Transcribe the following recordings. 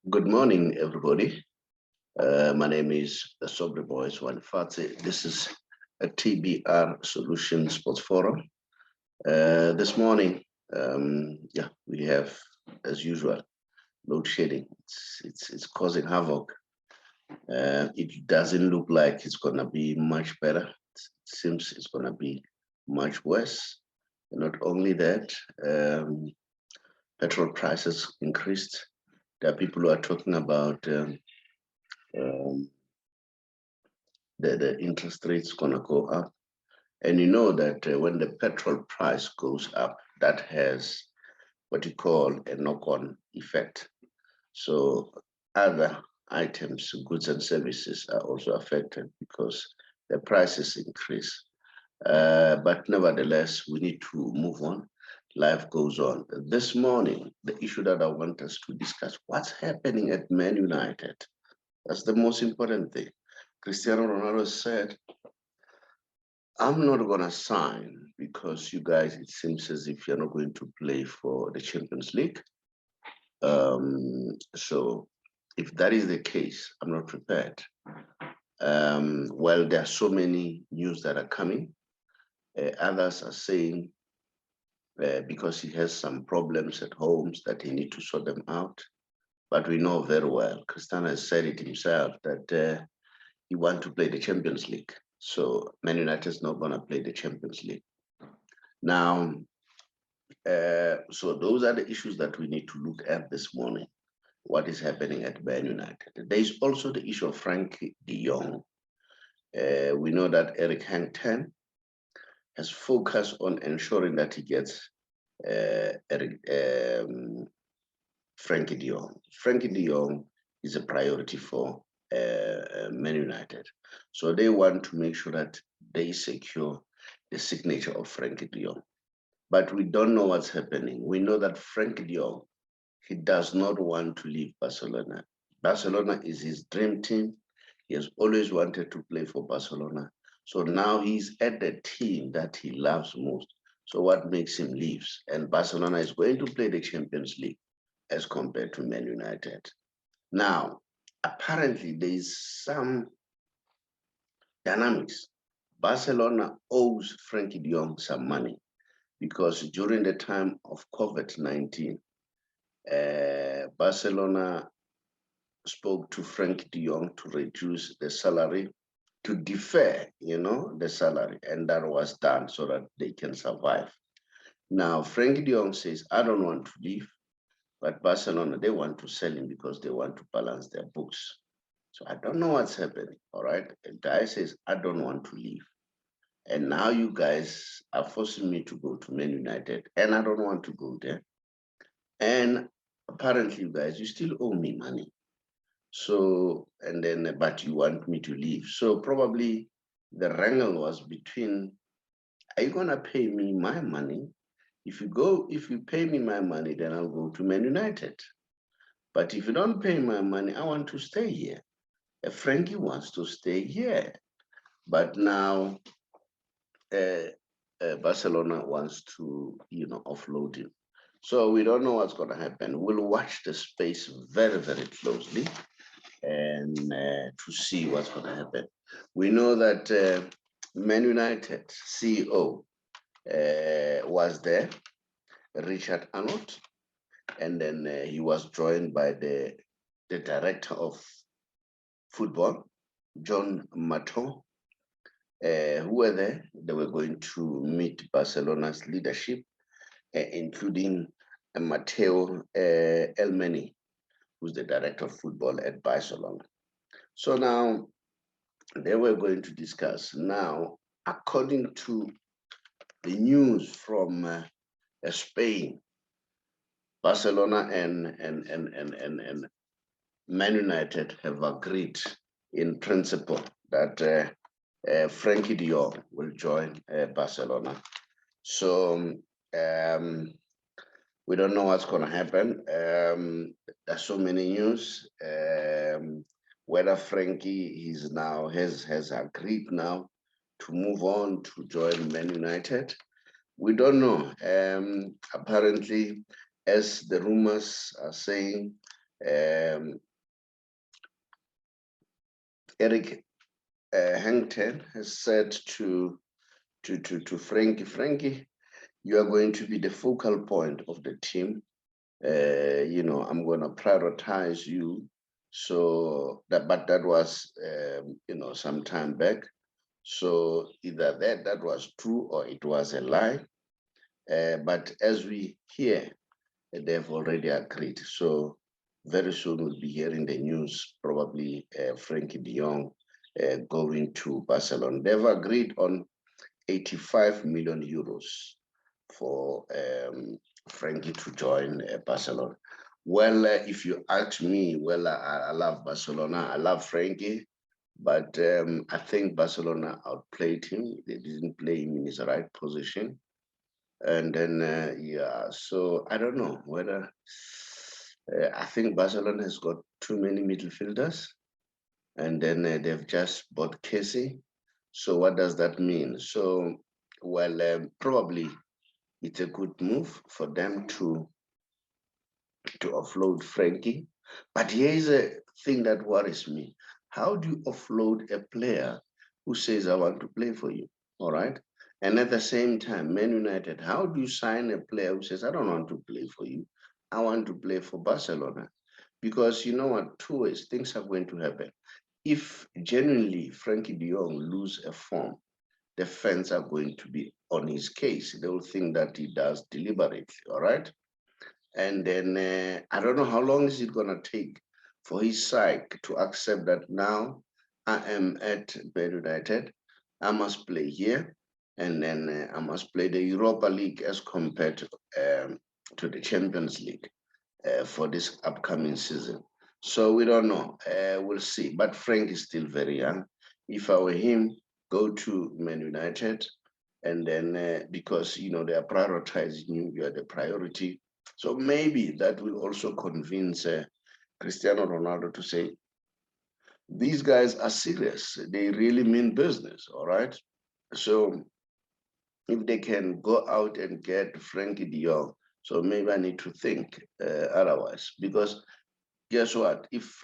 Good morning, everybody. My name is Saubrey Boyz Walefatshe. This is a TBR Solutions Sports Forum. This morning, we have, as usual, load shedding. It's causing havoc. It doesn't look like it's gonna be much better. It seems it's gonna be much worse. Not only that, petrol prices increased. There are people who are talking about um, the interest rate's gonna go up. And you know that when the petrol price goes up, that has what you call a knock-on effect. So other items, goods and services are also affected because the prices increase. But nevertheless, we need to move on. Life goes on. This morning, the issue that I want us to discuss, what's happening at Man United? That's the most important thing. Cristiano Ronaldo said, I'm not going to sign because you guys, it seems as if you're not going to play for the Champions League. So if that is the case, I'm not prepared. Well, there are so many news that are coming. Others are saying because he has some problems at home that he needs to sort them out. But we know very well, Cristiano has said it himself, that he wants to play the Champions League. So Man United is not going to play the Champions League. Now, so those are the issues that we need to look at this morning. What is happening at Man United? There is also the issue of Frenkie De Jong. We know that Eric Ten has focused on ensuring that he gets Frenkie De Jong. Frenkie De Jong is a priority for Man United. So they want to make sure that they secure the signature of Frenkie De Jong. But we don't know what's happening. We know that Frenkie De Jong, he does not want to leave Barcelona. Barcelona is his dream team. He has always wanted to play for Barcelona. So now he's at the team that he loves most. So what makes him leave? And Barcelona is going to play the Champions League as compared to Man United. Now, apparently there is some dynamics. Barcelona owes Frenkie De Jong some money because during the time of COVID-19, Barcelona spoke to Frenkie De Jong to reduce the salary, to defer, the salary, and that was done so that they can survive. Now, Frenkie De Jong says, I don't want to leave, but Barcelona, they want to sell him because they want to balance their books. So I don't know what's happening, all right? A guy says, I don't want to leave. And now you guys are forcing me to go to Man United, and I don't want to go there. And apparently, you guys, you still owe me money. So, and then, but you want me to leave. So probably the wrangle was between, are you gonna pay me my money? If you pay me my money, then I'll go to Man United. But if you don't pay my money, I want to stay here. Frenkie wants to stay here. But now Barcelona wants to, offload him. So we don't know what's going to happen. We'll watch the space very, very closely and to see what's going to happen. We know that Man United CEO was there, Richard Arnold, and then he was joined by the director of football, John Mato, who were there. They were going to meet Barcelona's leadership, including Matteo Elmeni, who's the director of football at Barcelona. So now they were going to discuss. Now, according to the news from Spain, Barcelona and Man United have agreed in principle that Frenkie De Jong will join Barcelona. So we don't know what's going to happen. There's so many news. Whether Frenkie has agreed now to move on to join Man United, we don't know. Apparently, as the rumors are saying, Eric Hangten has said to Frenkie, you are going to be the focal point of the team. I'm going to prioritize you. So but that was, some time back. So either that was true or it was a lie. But as we hear, they've already agreed. So very soon we'll be hearing the news, probably Frenkie De Jong going to Barcelona. They've agreed on 85 million euros for Frenkie to join Barcelona. Well, if you ask me, well, I love Barcelona. I love Frenkie, but I think Barcelona outplayed him. They didn't play him in his right position. And then, yeah, so I don't know whether, I think Barcelona has got too many midfielders, and then they've just bought Casey. So what does that mean? So, well, probably it's a good move for them to offload Frenkie. But here's a thing that worries me. How do you offload a player who says, I want to play for you? All right. And at the same time, Man United, how do you sign a player who says, I don't want to play for you? I want to play for Barcelona. Because you know what, two ways, things are going to happen. If genuinely Frenkie de Jong lose a form, the fans are going to be on his case. They will think that he does deliberately, all right? And then I don't know how long is it gonna take for his side to accept that now I am at Man United, I must play here, and then I must play the Europa League as compared to the Champions League for this upcoming season. So we don't know. We'll see. But Frank is still very young. If I were him, go to Man United, and then because they are prioritizing you, you are the priority. So maybe that will also convince Cristiano Ronaldo to say, these guys are serious. They really mean business, all right? So if they can go out and get Frenkie de Jong, so maybe I need to think otherwise. Because guess what? If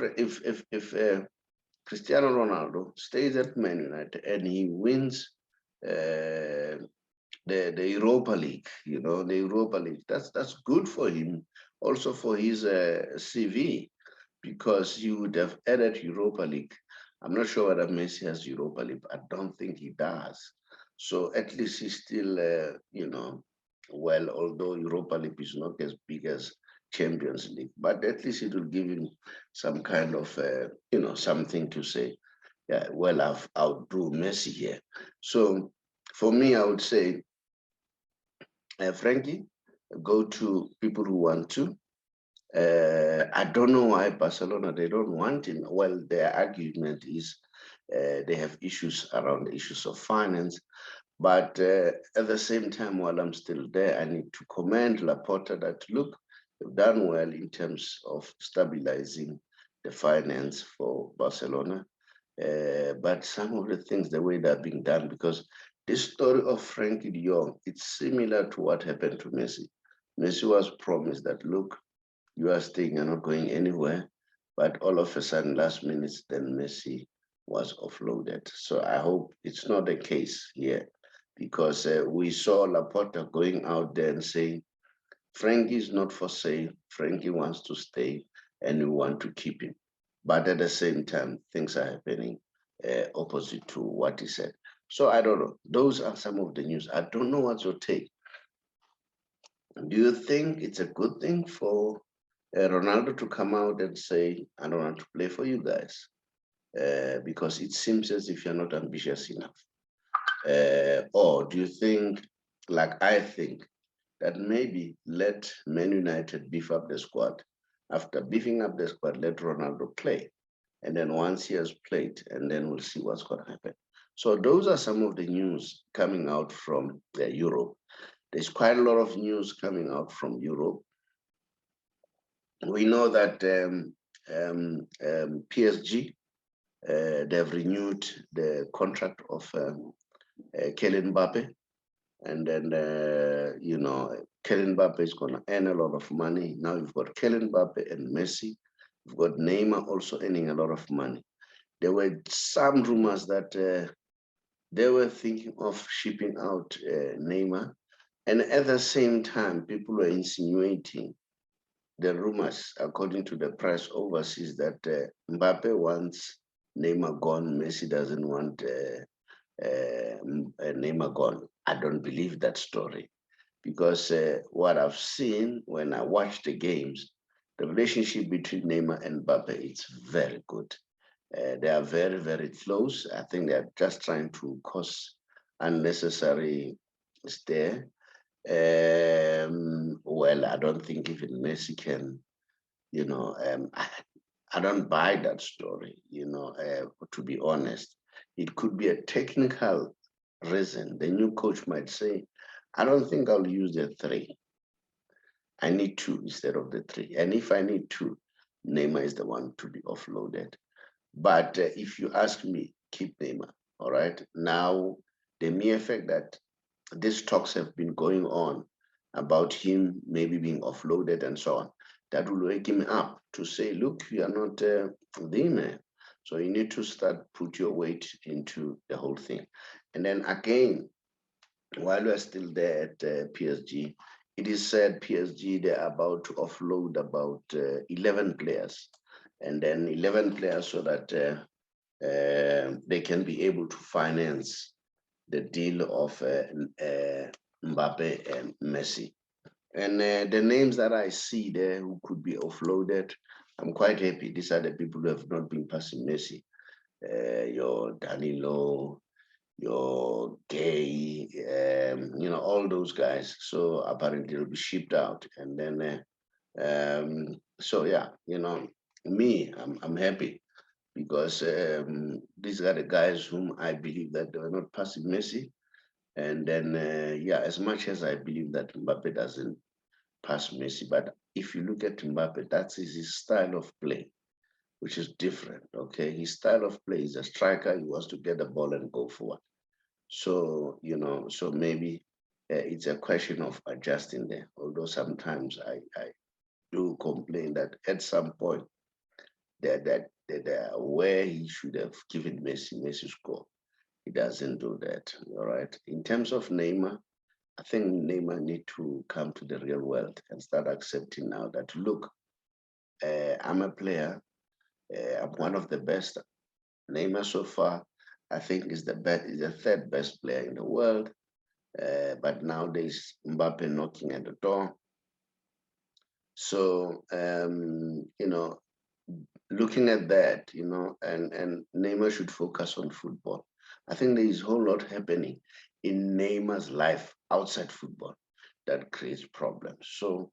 Cristiano Ronaldo stays at Man United and he wins the Europa League, the Europa League, that's good for him, also for his CV, because he would have added Europa League. I'm not sure whether Messi has Europa League. I don't think he does. So at least he's still, well, although Europa League is not as big as Champions League, but at least it will give him some kind of, something to say. Yeah, well, I've outdrew Messi here. So for me, I would say, Frenkie, go to people who want to. I don't know why Barcelona, they don't want him. Well, their argument is they have issues around the issues of finance. But at the same time, while I'm still there, I need to commend Laporta that, look, they've done well in terms of stabilizing the finance for Barcelona. But some of the things, the way they're being done, because this story of Frenkie de Jong, it's similar to what happened to Messi. Messi was promised that, look, you are staying, you're not going anywhere. But all of a sudden, last minute, then Messi was offloaded. So I hope it's not the case here, because we saw Laporta going out there and saying, Frenkie is not for sale. Frenkie wants to stay and we want to keep him. But at the same time, things are happening opposite to what he said. So I don't know. Those are some of the news. I don't know what's your take. Do you think it's a good thing for Ronaldo to come out and say, I don't want to play for you guys? Because it seems as if you're not ambitious enough. Or do you think, like I think, that maybe let Man United beef up the squad? After beefing up the squad, let Ronaldo play. And then once he has played, and then we'll see what's going to happen. So those are some of the news coming out from Europe. There's quite a lot of news coming out from Europe. We know that PSG, they've renewed the contract of Kylian Mbappe. And then, Kylian Mbappe is going to earn a lot of money. Now you've got Kylian Mbappe and Messi. We've got Neymar also earning a lot of money. There were some rumors that they were thinking of shipping out Neymar. And at the same time, people were insinuating the rumors, according to the press overseas, that Mbappe wants Neymar gone, Messi doesn't want Neymar gone. I don't believe that story because what I've seen when I watch the games, the relationship between Neymar and Mbappe, it's very good. They are very, very close. I think they're just trying to cause unnecessary stir. Well, I don't think even Messi can, I don't buy that story, to be honest. It could be a technical reason. The new coach might say, I don't think I'll use the three. I need two instead of the three. And if I need two, Neymar is the one to be offloaded. But if you ask me, keep Neymar, all right? Now, the mere fact that these talks have been going on about him maybe being offloaded and so on, that will wake him up to say, look, you are not the man. So you need to start put your weight into the whole thing. And then again, while we're still there at PSG, it is said PSG, they're about to offload about 11 players. And then 11 players so that they can be able to finance the deal of Mbappe and Messi. And the names that I see there who could be offloaded, I'm quite happy. These are the people who have not been passing Messi. Your Danilo, your Gay, all those guys. So apparently they'll be shipped out. And then, so yeah, me, I'm happy because these are the guys whom I believe that they were not passing Messi. And then, yeah, as much as I believe that Mbappe doesn't pass Messi, but if you look at Mbappe, that's his style of play, which is different, okay? His style of play is a striker. He wants to get the ball and go forward. So, so maybe it's a question of adjusting there. Although sometimes I do complain that at some point that where he should have given Messi score, he doesn't do that. All right. In terms of Neymar, I think Neymar need to come to the real world and start accepting now that look, I'm a player. I'm one of the best. Neymar so far, I think is the best, is the third best player in the world. But now there's Mbappe knocking at the door. So looking at that, and Neymar should focus on football. I think there is a whole lot happening in Neymar's life outside football that creates problems. So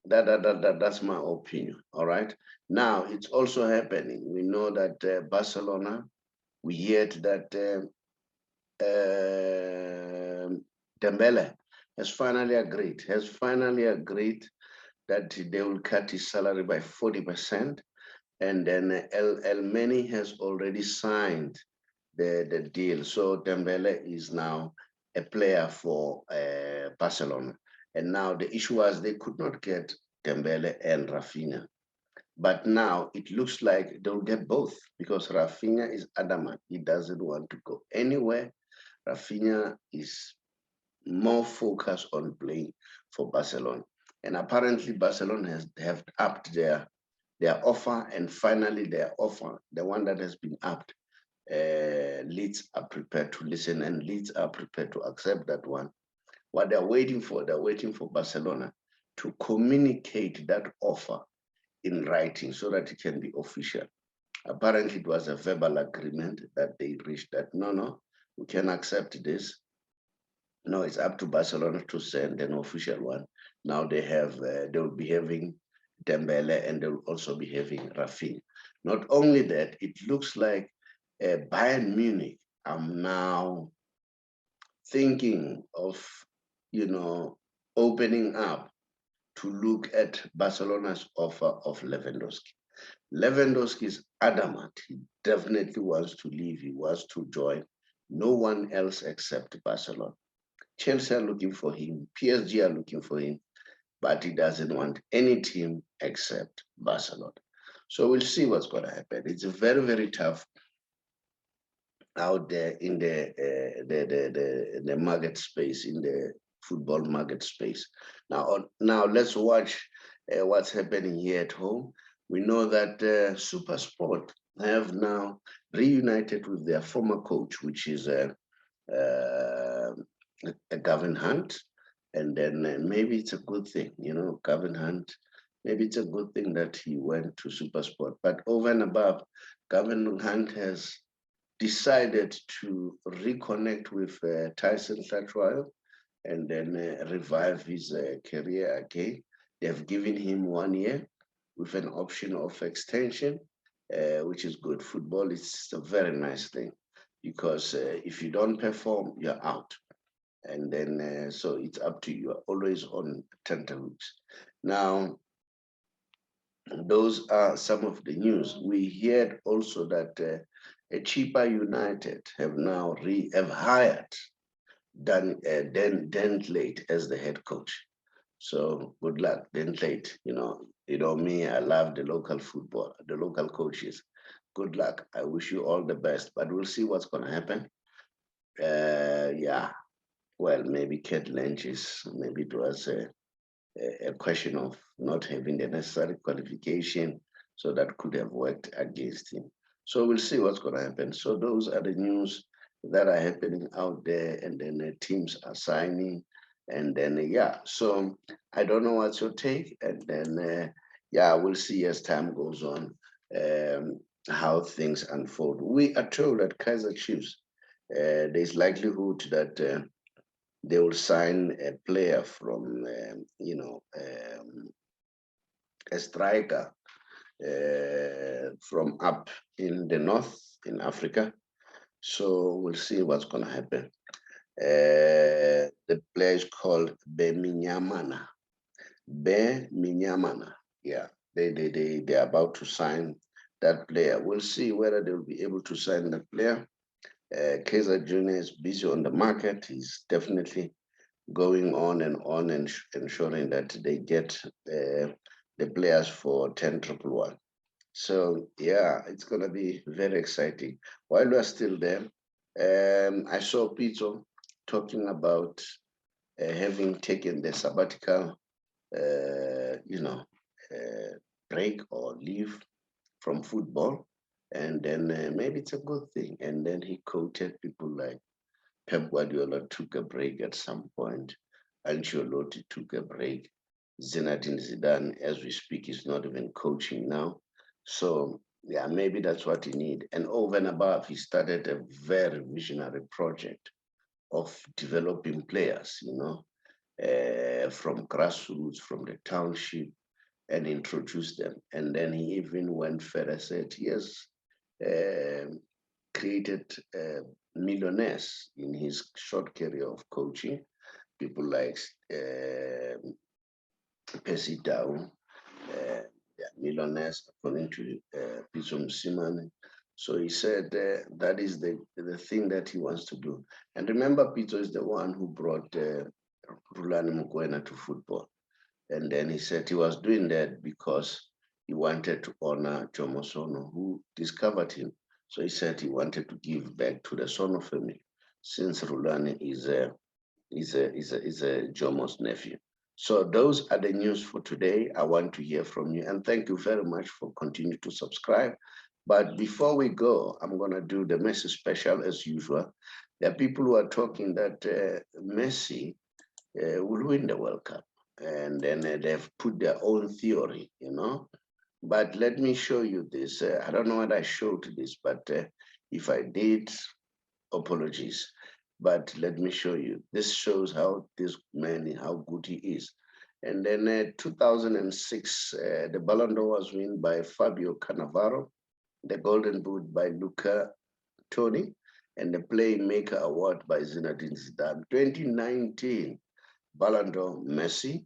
that's my opinion. All right. Now it's also happening. We know that Barcelona. We heard that Dembele has finally agreed that they will cut his salary by 40%. And then El Meni has already signed the deal. So Dembele is now a player for Barcelona. And now the issue was they could not get Dembele and Rafinha. But now it looks like they'll get both because Rafinha is adamant. He doesn't want to go anywhere. Rafinha is more focused on playing for Barcelona. And apparently Barcelona have upped their offer, and finally their offer, the one that has been upped, Leeds are prepared to listen and Leeds are prepared to accept that one. What they're waiting for Barcelona to communicate that offer in writing so that it can be official. Apparently it was a verbal agreement that they reached that, no, we can accept this. No, it's up to Barcelona to send an official one. Now they will be having Dembele and they'll also be having Rafinha. Not only that, it looks like Bayern Munich are now thinking of, opening up to look at Barcelona's offer of Lewandowski. Lewandowski is adamant. He definitely wants to leave. He wants to join. No one else except Barcelona. Chelsea are looking for him. PSG are looking for him. But he doesn't want any team except Barcelona. So we'll see what's going to happen. It's very, very tough out there in the market space, in the football market space. Now let's watch what's happening here at home. We know that Super Sport have now reunited with their former coach, which is Gavin Hunt, and then maybe it's a good thing, Gavin Hunt. Maybe it's a good thing that he went to Super Sport. But over and above, Gavin Hunt has decided to reconnect with Tyson Thatchwell and then revive his career again. They've given him 1 year with an option of extension, which is good. Football is a very nice thing because if you don't perform, you're out. And then, so it's up to you. You're always on tenterhooks. Now, those are some of the news. We heard also that a cheaper United have now have hired Dan Late as the head coach. So good luck, Dan Late. You know me. I love the local football, the local coaches. Good luck. I wish you all the best. But we'll see what's going to happen. Yeah. Well, maybe Kent Lynch's. Maybe it was a question of not having the necessary qualification, so that could have worked against him. So we'll see what's going to happen. So those are the news that are happening out there, and then the teams are signing, and then yeah. So I don't know what's your take, and then yeah, we'll see as time goes on how things unfold. We are told that Kaiser Chiefs, there's likelihood that they will sign a player from, a striker from up in the north in Africa. So we'll see what's going to happen. The player is called Beminyamana. Beminyamana. Yeah, they're about to sign that player. We'll see whether they'll be able to sign that player. Kaiser Jr. is busy on the market. He's definitely going on and ensuring that they get the players for 10-111. So yeah, it's gonna be very exciting. While we're still there, I saw Pito talking about having taken the sabbatical, break or leave from football, and then maybe it's a good thing. And then he quoted people like Pep Guardiola took a break at some point. Ancelotti took a break. Zinedine Zidane, as we speak, is not even coaching now. So yeah, maybe that's what he need. And over and above, he started a very visionary project of developing players, from grassroots, from the township, and introduced them. And then he even went further, said he has created millionaires in his short career of coaching. People like Percy Down, millionaires according to Pitso Simon. So he said that is the thing that he wants to do. And remember, Pitso is the one who brought Rulani Mukwena to football. And then he said he was doing that because he wanted to honor Jomo Sono, who discovered him. So he said he wanted to give back to the Sono family, since Rulani is a Jomo's nephew. So those are the news for today. I want to hear from you, and thank you very much for continuing to subscribe. But before we go, I'm going to do the Messi special as usual. There are people who are talking that Messi will win the World Cup, and then they've put their own theory, But let me show you this. I don't know what I showed this, but if I did, apologies. But let me show you. This shows how this man, how good he is. And then 2006, the Ballon d'Or was won by Fabio Cannavaro, the Golden Boot by Luca Toni, and the Playmaker Award by Zinedine Zidane. 2019, Ballon d'Or Messi,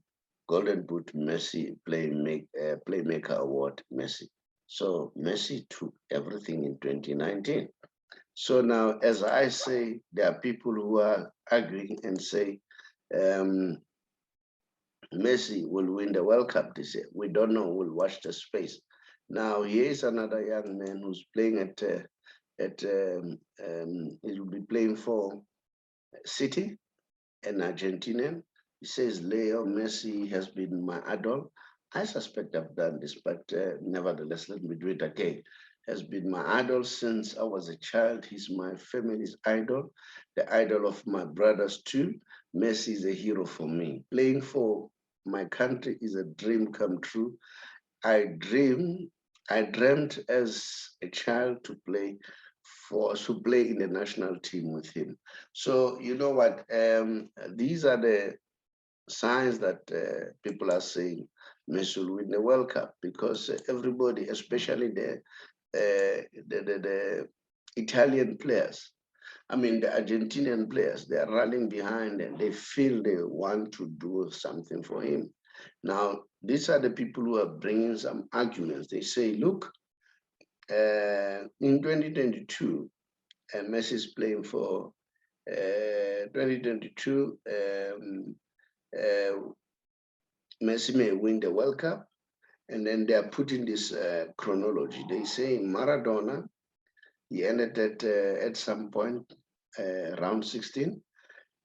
Golden Boot Messi, Playmaker Award Messi. So Messi took everything in 2019. So now, as I say, there are people who are arguing and say Messi will win the World Cup this year. We don't know. We'll watch the space. Now here is another young man who's playing he will be playing for City, an Argentinian. He says Leo Messi has been my idol. I suspect I've done this, but nevertheless, let me do it again. Has been my idol since I was a child. He's my family's idol, the idol of my brothers too. Messi is a hero for me. Playing for my country is a dream come true. I dream, I dreamt as a child to play in the national team with him. So you know what? These are the signs that people are saying Messi will win the World Cup because everybody, especially the Italian players, I mean the Argentinian players, they are rallying behind and they feel they want to do something for him. Now, these are the people who are bringing some arguments. They say, look, in 2022, Messi is playing for 2022. Uh, Messi may win the World Cup, and then they are putting this chronology. They say Maradona, he ended at some point round 16.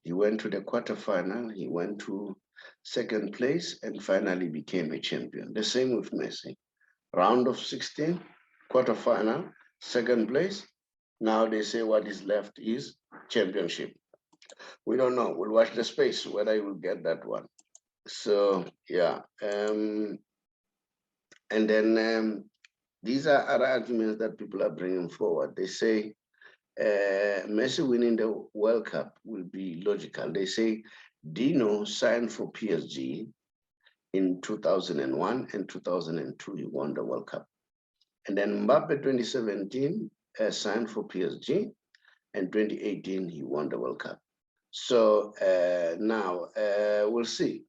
He went to the quarterfinal. He went to second place and finally became a champion. The same with Messi. Round of 16, quarterfinal, second place. Now they say what is left is championship. We don't know. We'll watch the space whether he will get that one. So yeah, and then these are other arguments that people are bringing forward. They say Messi winning the World Cup will be logical. They say Dino signed for PSG in 2001 and 2002. He won the World Cup. And then Mbappe 2017 signed for PSG, and 2018 he won the World Cup. So now we'll see.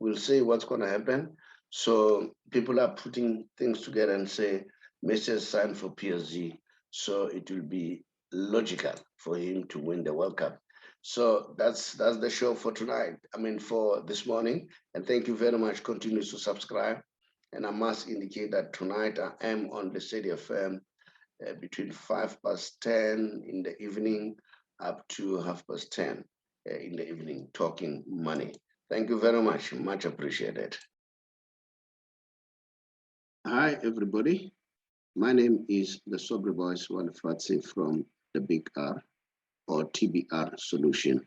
We'll see what's going to happen. So people are putting things together and say Messi has signed for PSG, so it will be logical for him to win the World Cup. So that's the show for tonight. I mean, for this morning. And thank you very much. Continue to subscribe. And I must indicate that tonight I am on the City FM between 10:05 in the evening up to 10:30 in the evening, talking money. Thank you very much. Much appreciated. Hi, everybody. My name is the Saubrey Boyz Walefatshe from the Big R or TBR Solution.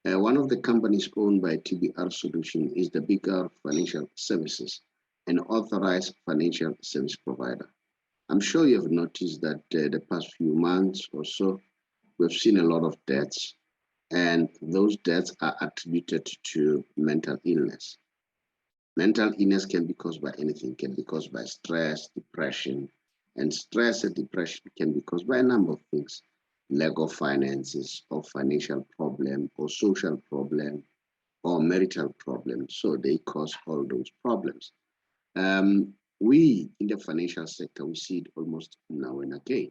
One of the companies owned by TBR Solution is the Big R Financial Services, an authorized financial service provider. I'm sure you have noticed that the past few months or so, we've seen a lot of deaths, and those deaths are attributed to mental illness. Mental illness can be caused by anything, can be caused by stress, depression, and stress and depression can be caused by a number of things: lack of finances, or financial problem, or social problem, or marital problem. So they cause all those problems. We in the financial sector, we see it almost now and again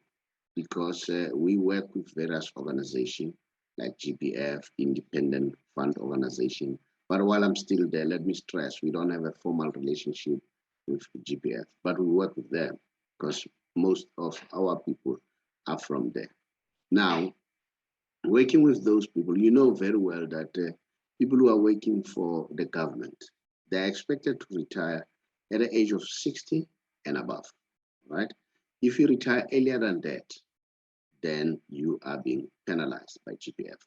because we work with various organizations like GPF, Independent Fund Organization. But while I'm still there, let me stress, we don't have a formal relationship with GPF, but we work with them because most of our people are from there. Now, working with those people, you know very well that people who are working for the government, they're expected to retire at the age of 60 and above, right? If you retire earlier than that, then you are being penalized by GPF.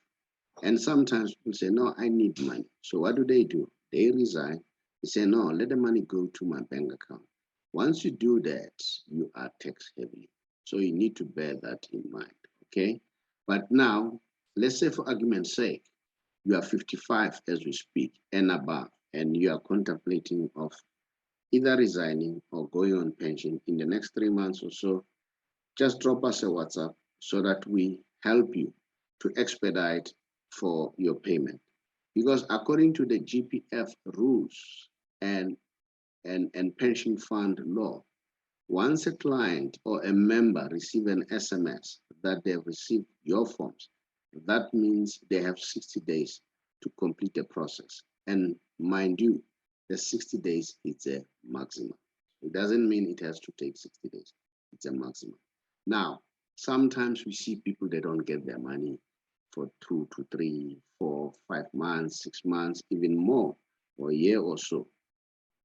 And sometimes people say, no, I need money. So what do? They resign. They say, no, let the money go to my bank account. Once you do that, you are tax heavy. So you need to bear that in mind, okay? But now, let's say for argument's sake, you are 55 as we speak and above, and you are contemplating of either resigning or going on pension in the next 3 months or so, just drop us a WhatsApp so that we help you to expedite for your payment. Because according to the GPF rules and pension fund law, once a client or a member receive an SMS that they've received your forms, that means they have 60 days to complete the process. And mind you, the 60 days is a maximum. It doesn't mean it has to take 60 days. It's a maximum. Now, sometimes we see people that don't get their money for 2 to 3, 4, 5 months, 6 months, even more, or a year or so.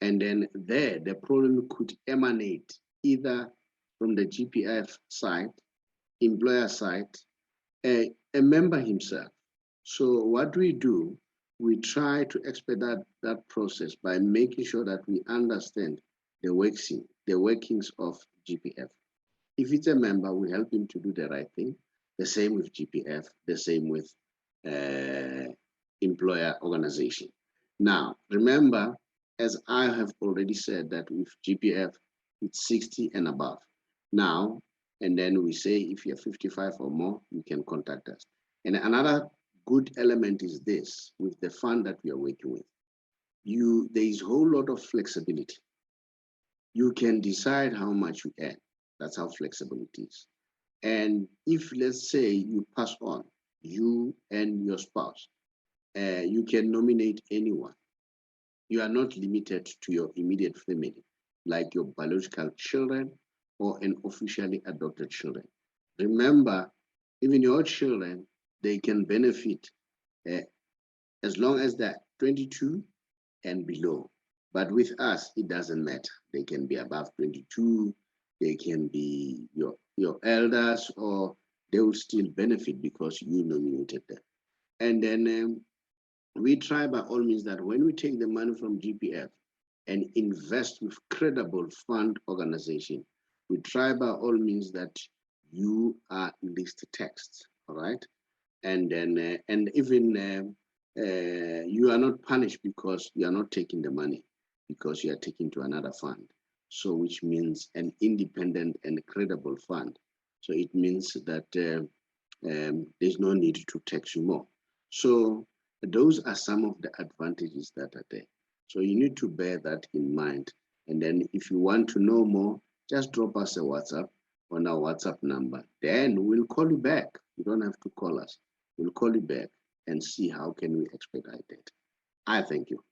And then there, the problem could emanate either from the GPF side, employer side, a member himself. So what we do, we try to expedite that process by making sure that we understand the workings of GPF. If it's a member, we help him to do the right thing. The same with GPF, the same with employer organization. Now, remember, as I have already said, that with GPF, it's 60 and above. Now, and then we say if you're 55 or more, you can contact us. And another good element is this, with the fund that we are working with. There is a whole lot of flexibility. You can decide how much you earn. That's how flexible it is. And if, let's say, you pass on, you and your spouse, you can nominate anyone. You are not limited to your immediate family, like your biological children or an officially adopted children. Remember, even your children, they can benefit as long as they're 22 and below. But with us, it doesn't matter. They can be above 22, they can be your elders, or they will still benefit because you nominated them. And then we try by all means that when we take the money from GPF and invest with credible fund organization, we try by all means that you are list text, all right? And then, and even you are not punished because you are not taking the money, because you are taking to another fund. So which means an independent and credible fund. So it means that there's no need to tax you more. So those are some of the advantages that are there. So you need to bear that in mind. And then if you want to know more, just drop us a WhatsApp on our WhatsApp number. Then we'll call you back. You don't have to call us. We'll call you back and see how can we expedite it. I thank you.